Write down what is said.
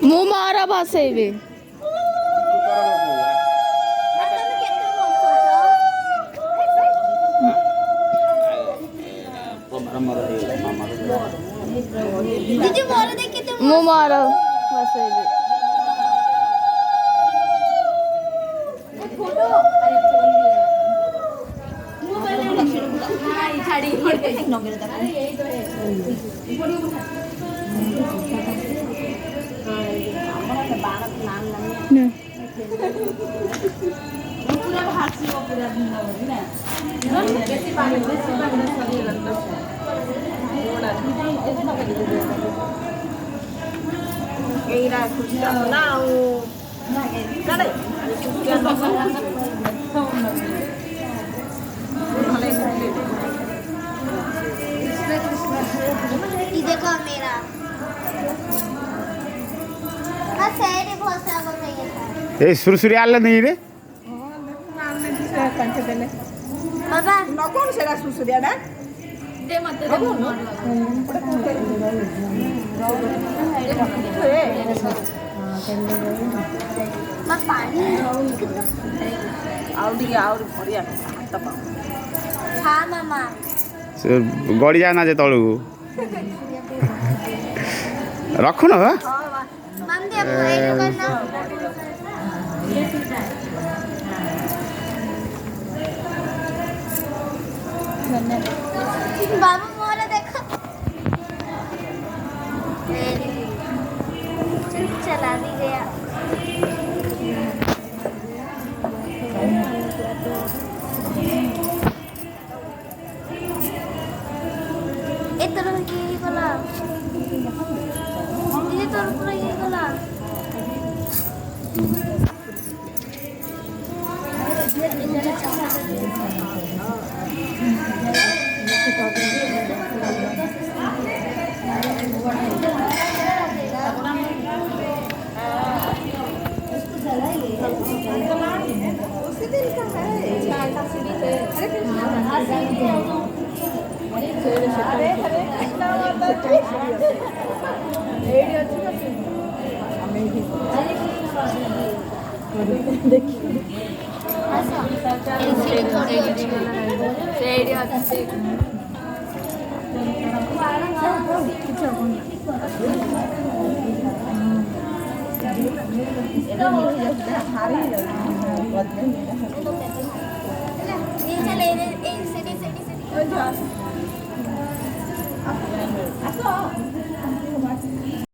ମୁଁ ମାର ଭାସେଇବି। ମୁଁ ମାର ଭାସେଇବି। देखो मेरा ए सुरसुरी आले नहीं रे बाबा नकोन सेरा सुसुरिया ना दे मते पानी आउरी भरिया तप हाँ मामा से गड़ी जाना जे तळु रखु न मम दे एडो करना बाबा मोरा देखो चला भी गया तरह की गला ये तो पूरा ये गला उसी दिन का है हरे कृष्णा चले